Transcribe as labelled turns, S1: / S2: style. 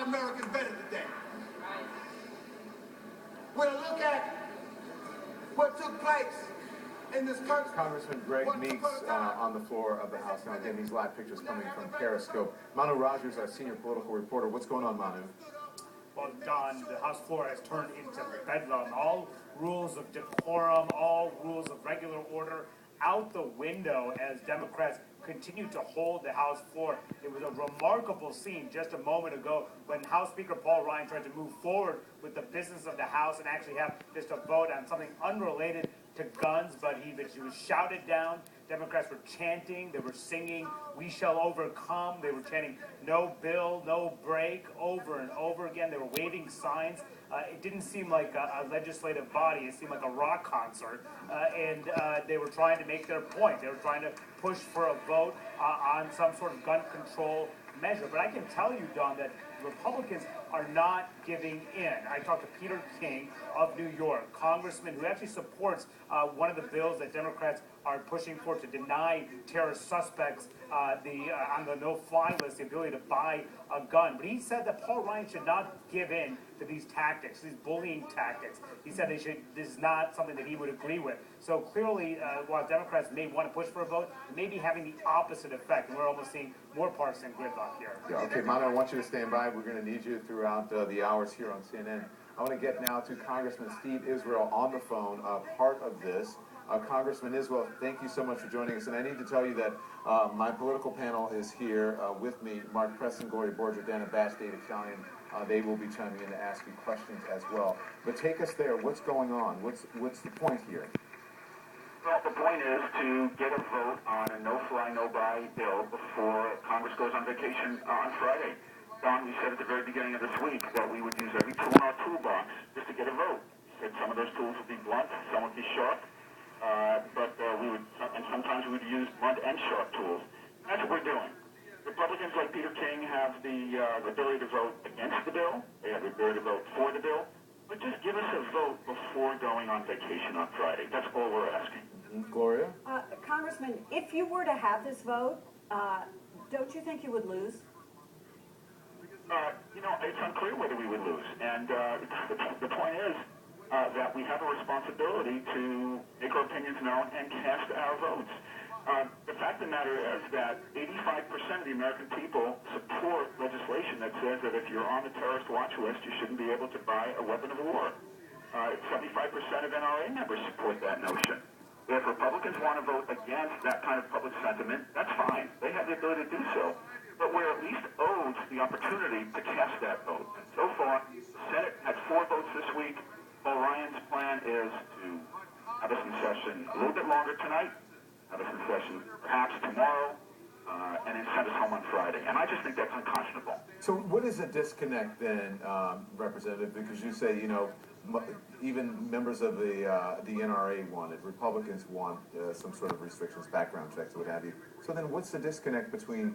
S1: Americans better today. We'll look at what took place in this country.
S2: Congressman Greg Meeks on the floor of the House. Now, again, these live pictures coming from Periscope. Manu Rogers, our senior political reporter. What's going on, Manu?
S3: Well, Don, the House floor has turned into bedlam. All rules of decorum, all rules of regular order out the window as Democrats continue to hold the House floor. It was a remarkable scene just a moment ago when House Speaker Paul Ryan tried to move forward with the business of the House and actually have just a vote on something unrelated to guns, but he was shouted down. Democrats were chanting, they were singing, "We shall overcome." They were chanting, "No bill, no break," over and over again. They were waving signs. It didn't seem like a legislative body. It seemed like a rock concert. And they were trying to make their point. They were trying to push for a vote on some sort of gun control measure. But I can tell you, Don, that Republicans are not giving in. I talked to Peter King of New York, congressman who actually supports one of the bills that Democrats are pushing for to deny terrorist suspects on the no-fly list the ability to buy a gun. But he said that Paul Ryan should not give in to these tactics, these bullying tactics. He said this is not something that he would agree with. So clearly, while Democrats may want to push for a vote, it may be having the opposite effect. And we're almost seeing more partisan gridlock here.
S2: Yeah, okay, Manu, I want you to stand by. We're going to need you throughout the hours here on CNN. I want to get now to Congressman Steve Israel on the phone, part of this. Congressman Israel, thank you so much for joining us. And I need to tell you that my political panel is here with me. Mark Preston, Gloria Borger, Dana Bash, David Callion. They will be chiming in to ask you questions as well. But take us there. What's going on? What's the point here?
S4: Well, the point is to get a vote on a no-fly, no-buy bill before Congress goes on vacation on Friday. Don, we said at the very beginning of this week that we would use every tool in our toolbox just to get a vote. We said some of those tools would be blunt, some would be sharp, but sometimes we would use blunt and sharp tools. That's what we're doing. Republicans like Peter King have the ability to vote against the bill. They have the ability to vote for the bill. But just give us a vote before going on vacation on Friday. That's all we're asking.
S2: Gloria?
S5: Congressman, if you were to have this vote, don't you think you would lose?
S4: It's unclear whether we would lose. And the point is that we have a responsibility to make our opinions known and cast our votes. The fact of the matter is that 85% of the American people support legislation that says that if you're on the terrorist watch list, you shouldn't be able to buy a weapon of war. 75% of NRA members support that notion. If Republicans want to vote against that kind of public sentiment, that's fine. They have the ability to do so. But we're at least owed the opportunity to cast that vote. So far, the Senate had 4 votes this week. Paul Ryan's plan is to have us in session a little bit longer tonight, have us in session perhaps tomorrow, and then send us home on Friday. And I just think that's unconscionable.
S2: So what is a disconnect then, Representative? Because you say, even members of the NRA wanted, Republicans want some sort of restrictions, background checks, what have you. So then what's the disconnect between